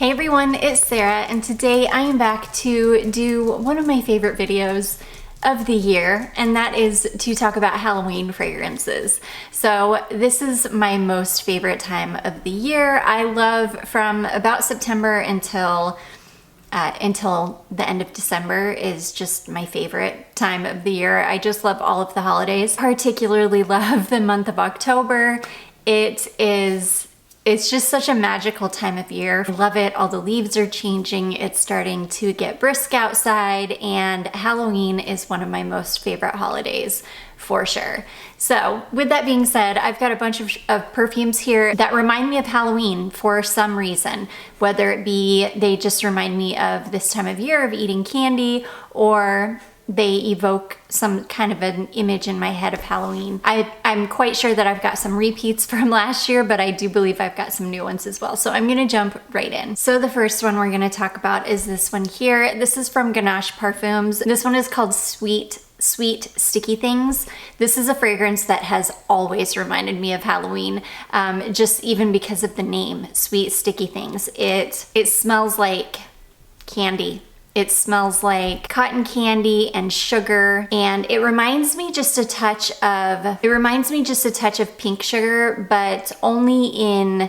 Hey everyone, it's Sarah, and today I am back to do one of my favorite videos of the year, and that is to talk about Halloween fragrances. So this is my most favorite time of the year. I love from about September until the end of December is just my favorite time of the year. I just love all of the holidays. Particularly love the month of October. It's just such a magical time of year. I love it. All the leaves are changing. It's starting to get brisk outside, and Halloween is one of my most favorite holidays for sure. So with that being said, I've got a bunch of perfumes here that remind me of Halloween for some reason, whether it be they just remind me of this time of year of eating candy, or they evoke some kind of an image in my head of Halloween. I'm quite sure that I've got some repeats from last year, but I do believe I've got some new ones as well. So I'm gonna jump right in. So the first one we're gonna talk about is this one here. This is from Ganache Parfums. This one is called Sweet Sticky Things. This is a fragrance that has always reminded me of Halloween, just even because of the name, Sweet Sticky Things. It smells like candy. It smells like cotton candy and sugar, and it reminds me just a touch of pink sugar, but only in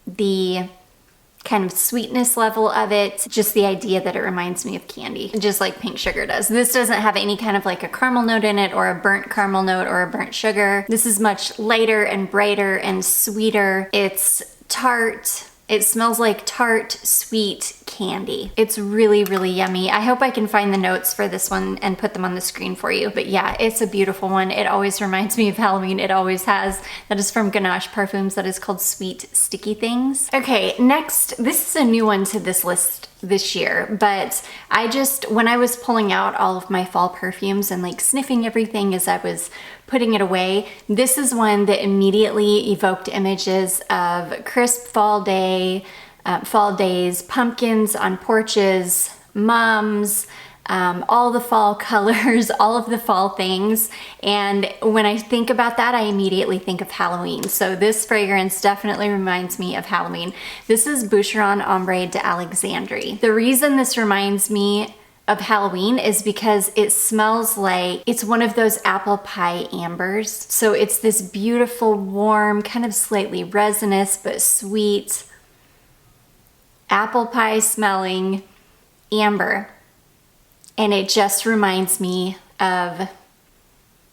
the kind of sweetness level of it, just the idea that it reminds me of candy, just like pink sugar does. This doesn't have any kind of like a caramel note in it, or a burnt caramel note, or a burnt sugar. This is much lighter and brighter and sweeter. It's tart. It smells like tart, sweet candy. It's really, really yummy. I hope I can find the notes for this one and put them on the screen for you. But yeah, it's a beautiful one. It always reminds me of Halloween. It always has. That is from Ganache Parfums. That is called Sweet Sticky Things. Okay, next, this is a new one to this list this year, but when I was pulling out all of my fall perfumes and like sniffing everything as I was putting it away, this is one that immediately evoked images of crisp fall days, pumpkins on porches, mums, all the fall colors, all of the fall things. And when I think about that, I immediately think of Halloween. So this fragrance definitely reminds me of Halloween. This is Boucheron Ambre d'Alexandrie. The reason this reminds me of Halloween is because it smells like it's one of those apple pie ambers. So it's this beautiful, warm, kind of slightly resinous but sweet apple pie smelling amber. And it just reminds me of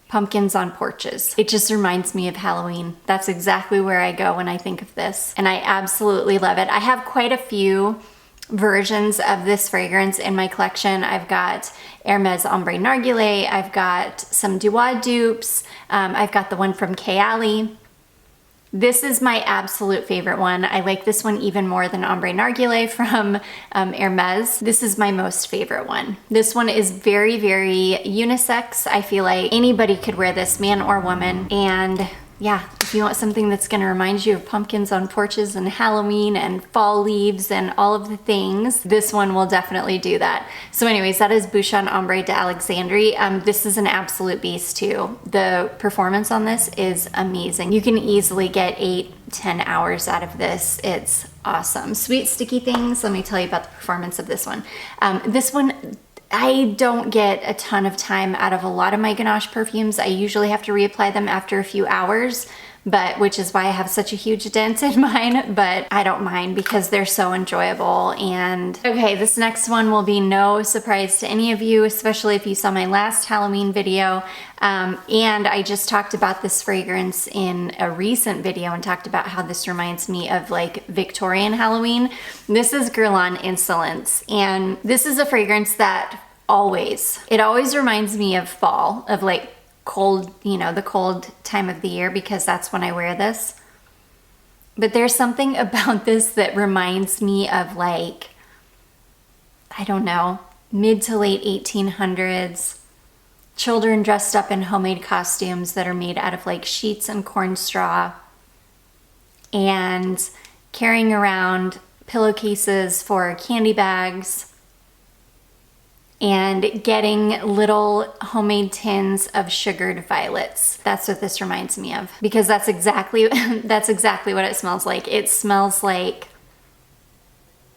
pumpkins on porches. It just reminds me of Halloween. That's exactly where I go when I think of this. And I absolutely love it. I have quite a few versions of this fragrance in my collection. I've got Hermes Ombre Narguilé. I've got some Duois dupes. I've got the one from Kayali. This is my absolute favorite one. I like this one even more than Ombre Narguilé from Hermes. This is my most favorite one. This one is very, very unisex. I feel like anybody could wear this, man or woman. And yeah, if you want something that's gonna remind you of pumpkins on porches and Halloween and fall leaves and all of the things, this one will definitely do that. So anyways, that is Boucheron Ambre d'Alexandrie. This is an absolute beast too. The performance on this is amazing. You can easily get 8-10 hours out of this. It's awesome. Sweet Sticky Things, let me tell you about the performance of this one. This one, I don't get a ton of time out of a lot of my Ganache perfumes. I usually have to reapply them after a few hours, which is why I have such a huge dent in mine, but I don't mind because they're so enjoyable. And okay, this next one will be no surprise to any of you, especially if you saw my last Halloween video. And I just talked about this fragrance in a recent video and talked about how this reminds me of like Victorian Halloween. This is Guerlain Insolence, and this is a fragrance that always reminds me of fall, of like cold, you know, the cold time of the year, because that's when I wear this. But there's something about this that reminds me of like, I don't know, mid to late 1800s, children dressed up in homemade costumes that are made out of like sheets and corn straw, and carrying around pillowcases for candy bags, and getting little homemade tins of sugared violets. That's what this reminds me of, because that's exactly what it smells like. It smells like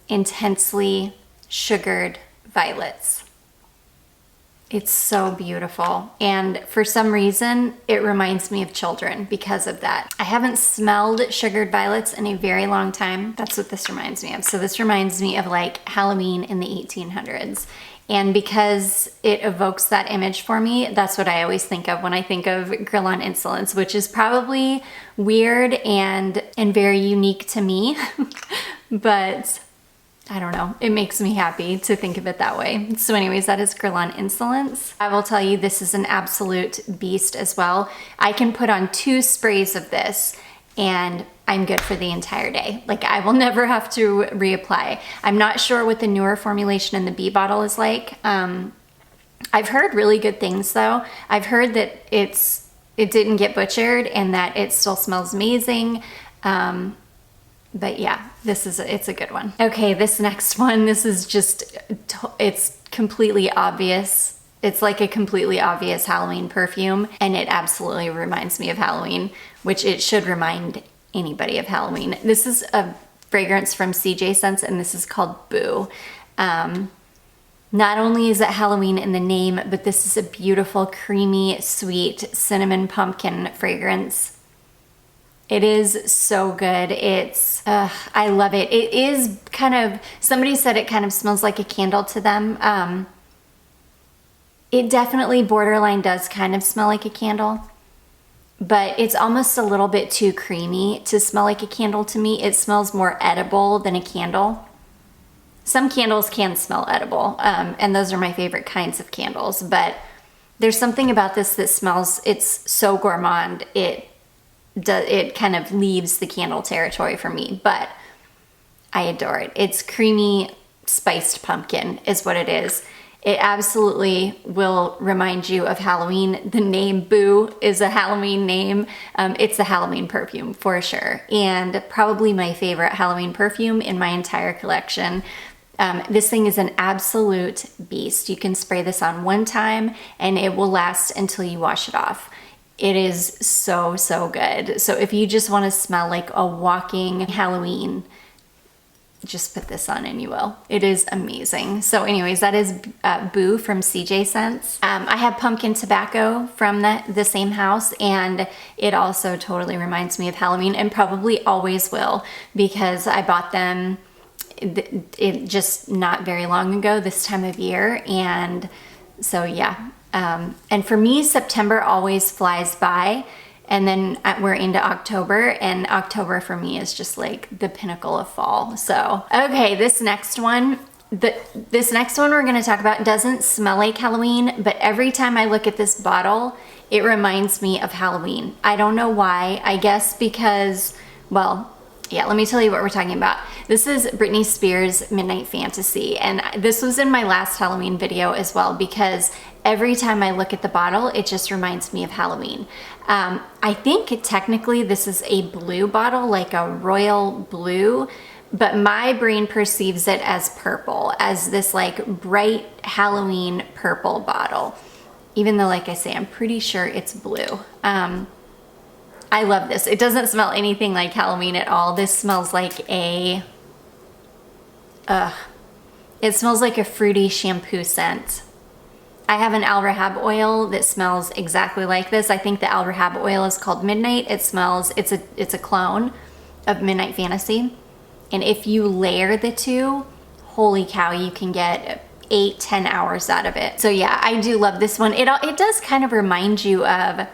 intensely sugared violets. It's so beautiful. And for some reason, it reminds me of children because of that. I haven't smelled sugared violets in a very long time. That's what this reminds me of. So this reminds me of like Halloween in the 1800s. And because it evokes that image for me, that's what I always think of when I think of Guerlain Insolence, which is probably weird and very unique to me. But I don't know, it makes me happy to think of it that way. So anyways, that is Guerlain Insolence. I will tell you, this is an absolute beast as well. I can put on 2 sprays of this and I'm good for the entire day. Like, I will never have to reapply. I'm not sure what the newer formulation in the bee bottle is like. I've heard really good things though. I've heard that it didn't get butchered and that it still smells amazing. But yeah, it's a good one. Okay, this next one, this is just, it's completely obvious. It's like a completely obvious Halloween perfume, and it absolutely reminds me of Halloween, which it should remind anybody of Halloween. This is a fragrance from CJ Scents, and this is called Boo. Not only is it Halloween in the name, but this is a beautiful, creamy, sweet cinnamon pumpkin fragrance. It is so good. I love it. It is kind of, somebody said it kind of smells like a candle to them. It definitely borderline does kind of smell like a candle, but it's almost a little bit too creamy to smell like a candle to me. It smells more edible than a candle. Some candles can smell edible, and those are my favorite kinds of candles, but there's something about this that smells, it's so gourmand. It kind of leaves the candle territory for me, but I adore it. It's creamy, spiced pumpkin is what it is. It absolutely will remind you of Halloween. The name Boo is a Halloween name. It's a Halloween perfume for sure, and probably my favorite Halloween perfume in my entire collection. This thing is an absolute beast. You can spray this on one time and it will last until you wash it off. It is so, so good. So if you just want to smell like a walking Halloween, just put this on and you will. It is amazing. So anyways, that is Boo from CJ Scents. I have Pumpkin Tobacco from the same house, and it also totally reminds me of Halloween, and probably always will, because I bought them it just not very long ago this time of year. And so yeah. And for me, September always flies by, and then we're into October, and October for me is just like the pinnacle of fall. So, okay, this next one we're gonna talk about doesn't smell like Halloween, but every time I look at this bottle, it reminds me of Halloween. I don't know why. I guess because, well, yeah, let me tell you what we're talking about. This is Britney Spears' Midnight Fantasy, and this was in my last Halloween video as well, because every time I look at the bottle, it just reminds me of Halloween. I think technically this is a blue bottle, like a royal blue, but my brain perceives it as purple, as this like bright Halloween purple bottle. Even though, like I say, I'm pretty sure it's blue. I love this. It doesn't smell anything like Halloween at all. This smells like it smells like a fruity shampoo scent. I have an Al Rahab oil that smells exactly like this. I think the Al Rahab oil is called Midnight. It's a clone of Midnight Fantasy. And if you layer the two, holy cow, you can get 8-10 hours out of it. So yeah, I do love this one. It does kind of remind you of,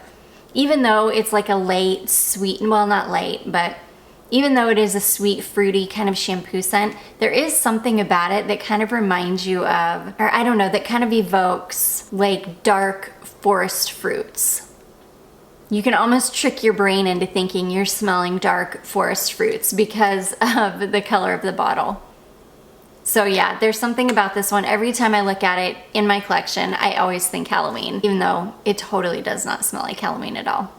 even though it's like a light, sweet, well, not light, but even though it is a sweet, fruity kind of shampoo scent, there is something about it that kind of reminds you of, or I don't know, that kind of evokes like dark forest fruits. You can almost trick your brain into thinking you're smelling dark forest fruits because of the color of the bottle. So yeah, there's something about this one. Every time I look at it in my collection, I always think Halloween, even though it totally does not smell like Halloween at all.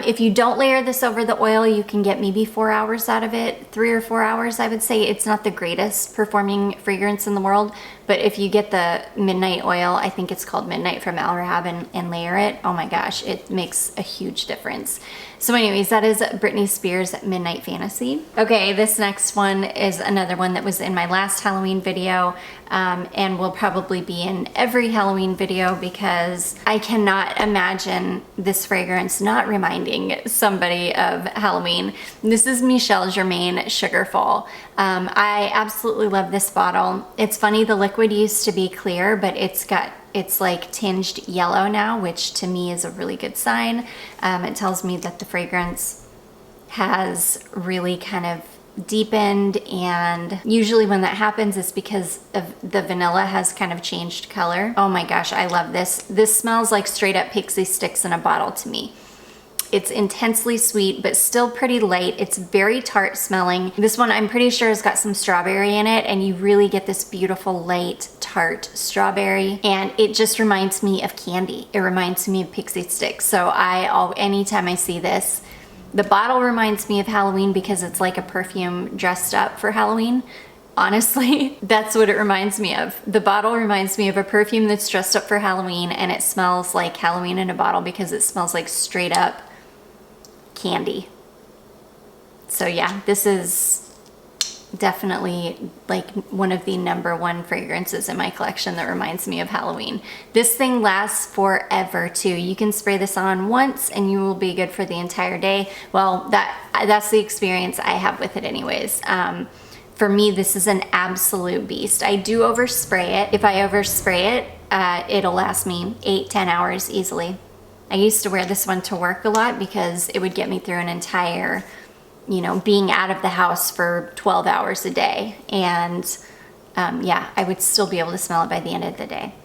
If you don't layer this over the oil, you can get maybe 4 hours out of it, 3 or 4 hours, I would say. It's not the greatest performing fragrance in the world, but if you get the Midnight oil, I think it's called Midnight from Al Rahab, and layer it, oh my gosh, it makes a huge difference. So anyways, that is Britney Spears' Midnight Fantasy. Okay, this next one is another one that was in my last Halloween video, and will probably be in every Halloween video because I cannot imagine this fragrance not reminding somebody of Halloween. This is Michel Germain Sugarful. I absolutely love this bottle. It's funny, the liquid used to be clear, but it's like tinged yellow now, which to me is a really good sign. It tells me that the fragrance has really kind of deepened, and usually when that happens it's because of the vanilla has kind of changed color. Oh my gosh, I love this. This smells like straight up pixie sticks in a bottle to me. It's intensely sweet, but still pretty light. It's very tart smelling. This one I'm pretty sure has got some strawberry in it, and you really get this beautiful light tart strawberry, and it just reminds me of candy. It reminds me of pixie sticks. So anytime I see this, the bottle reminds me of Halloween because it's like a perfume dressed up for Halloween. Honestly, that's what it reminds me of. The bottle reminds me of a perfume that's dressed up for Halloween, and it smells like Halloween in a bottle because it smells like straight up candy. So yeah, this is definitely like one of the #1 fragrances in my collection that reminds me of Halloween. This thing lasts forever too. You can spray this on once and you will be good for the entire day. Well, that's the experience I have with it anyways. For me, this is an absolute beast. I do overspray it. If I overspray it, it'll last me 8-10 hours easily. I used to wear this one to work a lot because it would get me through an entire, you know, being out of the house for 12 hours a day. And yeah, I would still be able to smell it by the end of the day.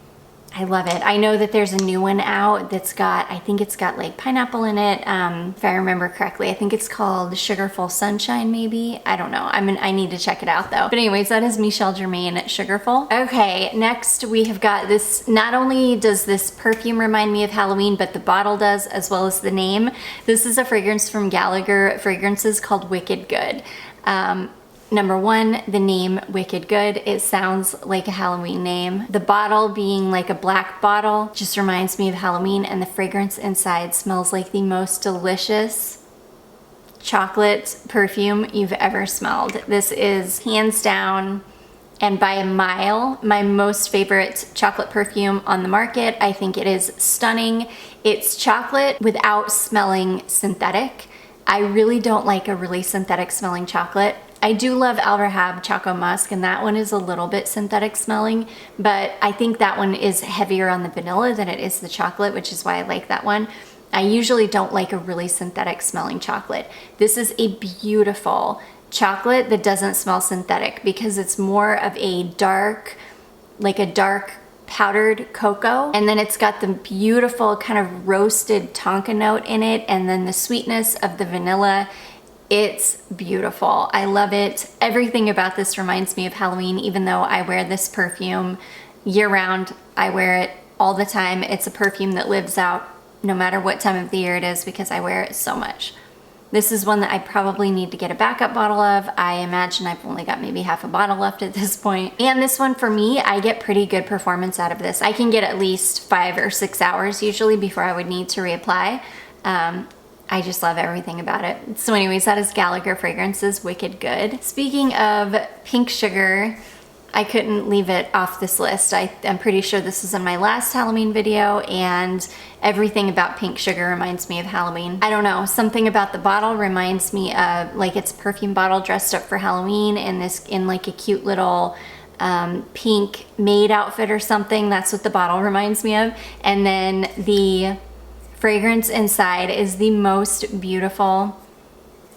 I love it. I know that there's a new one out that's got, I think it's got like pineapple in it. If I remember correctly, I think it's called Sugarful Sunshine maybe. I don't know. I need to check it out though. But anyways, that is Michel Germain Sugarful. Okay, next we have got this. Not only does this perfume remind me of Halloween, but the bottle does, as well as the name. This is a fragrance from Gallagher Fragrances called Wicked Good. #1, the name Wicked Good. It sounds like a Halloween name. The bottle being like a black bottle just reminds me of Halloween, and the fragrance inside smells like the most delicious chocolate perfume you've ever smelled. This is hands down, and by a mile, my most favorite chocolate perfume on the market. I think it is stunning. It's chocolate without smelling synthetic. I really don't like a really synthetic smelling chocolate. I do love Al Rahab Choco Musk, and that one is a little bit synthetic smelling, but I think that one is heavier on the vanilla than it is the chocolate, which is why I like that one. I usually don't like a really synthetic smelling chocolate. This is a beautiful chocolate that doesn't smell synthetic because it's more of a dark, like a dark powdered cocoa, and then it's got the beautiful kind of roasted tonka note in it, and then the sweetness of the vanilla. It's beautiful. I love it. Everything about this reminds me of Halloween, even though I wear this perfume year round. I wear it all the time. It's a perfume that lives out no matter what time of the year it is because I wear it so much. This is one that I probably need to get a backup bottle of. I imagine I've only got maybe half a bottle left at this point. And this one for me, I get pretty good performance out of this. I can get at least 5 or 6 hours usually before I would need to reapply. I just love everything about it. So anyways, that is Gallagher Fragrances Wicked Good. Speaking of pink sugar, I couldn't leave it off this list. I'm pretty sure this is in my last Halloween video, and everything about pink sugar reminds me of Halloween. I don't know, something about the bottle reminds me of, like, it's a perfume bottle dressed up for Halloween in like a cute little pink maid outfit or something. That's what the bottle reminds me of. And then the fragrance inside is the most beautiful,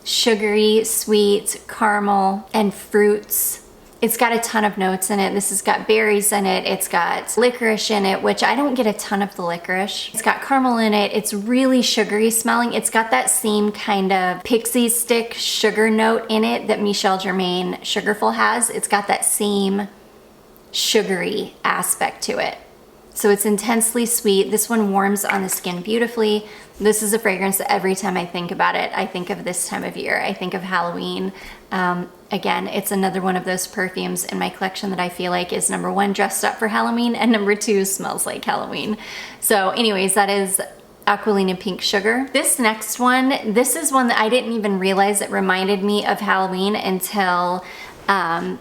sugary, sweet, caramel, and fruits. It's got a ton of notes in it. This has got berries in it. It's got licorice in it, which I don't get a ton of the licorice. It's got caramel in it. It's really sugary smelling. It's got that same kind of pixie stick sugar note in it that Michel Germain Sugarful has. It's got that same sugary aspect to it. So it's intensely sweet. This one warms on the skin beautifully. This is a fragrance that every time I think about it, I think of this time of year. I think of Halloween. Again, it's another one of those perfumes in my collection that I feel like is number one, dressed up for Halloween, and number two, smells like Halloween. So anyways, that is Aquolina Pink Sugar. This next one, this is one that I didn't even realize it reminded me of Halloween until I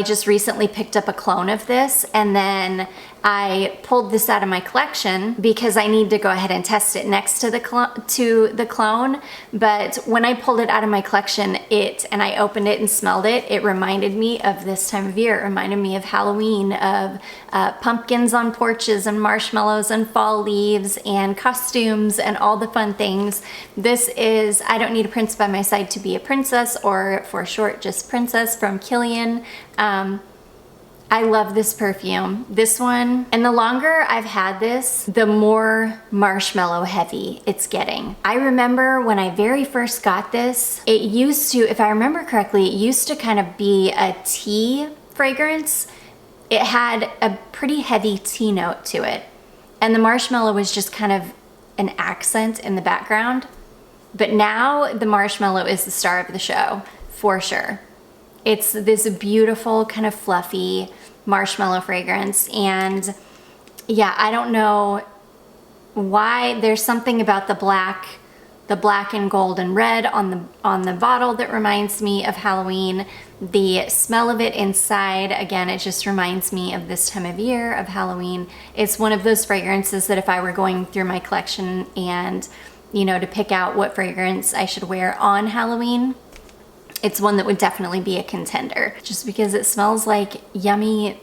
just recently picked up a clone of this, and then I pulled this out of my collection because I need to go ahead and test it next to the clone. But when I pulled it out of my collection, and I opened it and smelled it, it reminded me of this time of year. It reminded me of Halloween, of pumpkins on porches and marshmallows and fall leaves and costumes and all the fun things. This is I Don't Need a Prince by My Side to Be a Princess, or for short, just Princess, from Kilian. I love this perfume. This one, and the longer I've had this, the more marshmallow heavy it's getting. I remember when I very first got this, it used to, if I remember correctly, it used to kind of be a tea fragrance. It had a pretty heavy tea note to it, and the marshmallow was just kind of an accent in the background. But now the marshmallow is the star of the show, for sure. It's this beautiful kind of fluffy marshmallow fragrance, and yeah, I don't know why, there's something about the black and gold and red on the bottle that reminds me of Halloween. The smell of it inside, again, it just reminds me of this time of year, of Halloween. It's one of those fragrances that if I were going through my collection and, you know, to pick out what fragrance I should wear on Halloween, it's one that would definitely be a contender, just because it smells like yummy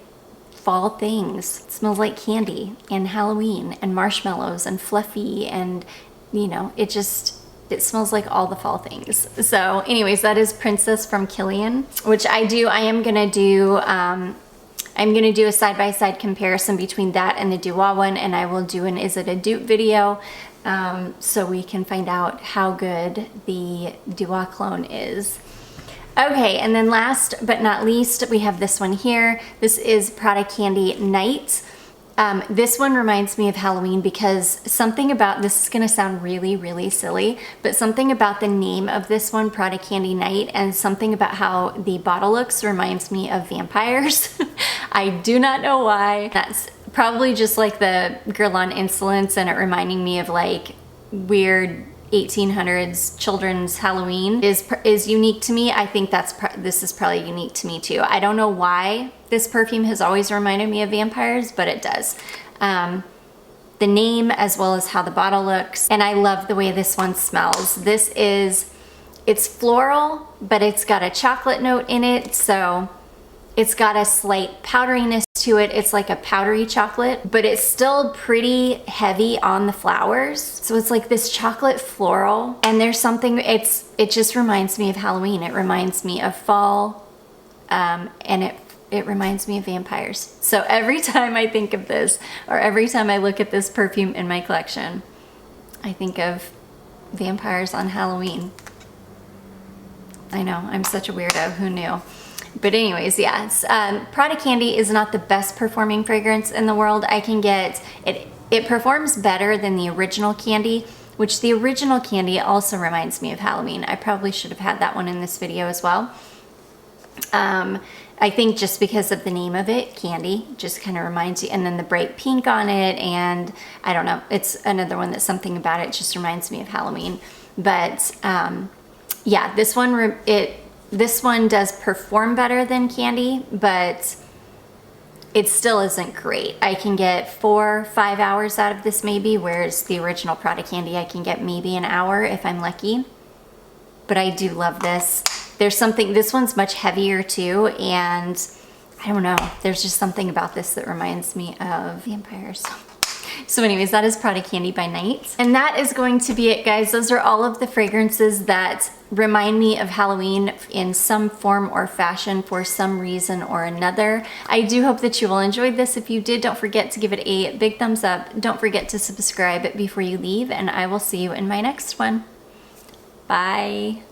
fall things. It smells like candy and Halloween and marshmallows and fluffy, and you know, it smells like all the fall things. So anyways, that is Princess from Kilian, which I am gonna do a side-by-side comparison between that and the Duo one, and I will do an Is It a Dupe video, so we can find out how good the Duo clone is. Okay, and then last but not least, we have this one here. This is Prada Candy Night. This one reminds me of Halloween because something about, this is gonna sound really, really silly, but something about the name of this one, Prada Candy Night, and something about how the bottle looks reminds me of vampires. I do not know why. That's probably just like the Guerlain Insolence, and it reminding me of like weird 1800s children's Halloween is unique to me. I think this is probably unique to me too. I don't know why this perfume has always reminded me of vampires, but it does. The name as well as how the bottle looks, and I love the way this one smells. It's floral, but it's got a chocolate note in it, so it's got a slight powderiness to it. It's like a powdery chocolate, but it's still pretty heavy on the flowers. So it's like this chocolate floral, and there's something, it just reminds me of Halloween. It reminds me of fall, and it reminds me of vampires. So every time I think of this, or every time I look at this perfume in my collection, I think of vampires on Halloween. I know, I'm such a weirdo, who knew? But anyways, yes, Prada Candy is not the best performing fragrance in the world. I can get, it performs better than the original Candy, which the original Candy also reminds me of Halloween. I probably should have had that one in this video as well. I think just because of the name of it, Candy, just kind of reminds you, and then the bright pink on it, and I don't know, it's another one that something about it just reminds me of Halloween. But yeah, this one does perform better than Candy, but it still isn't great. I can get 4 or 5 hours out of this maybe, whereas the original Prada Candy I can get maybe an hour if I'm lucky. But I do love this. There's something, this one's much heavier too, and I don't know, there's just something about this that reminds me of vampires. So anyways, that is Prada Candy by Night. And that is going to be it, guys. Those are all of the fragrances that remind me of Halloween in some form or fashion for some reason or another. I do hope that you all enjoyed this. If you did, don't forget to give it a big thumbs up. Don't forget to subscribe before you leave, and I will see you in my next one. Bye.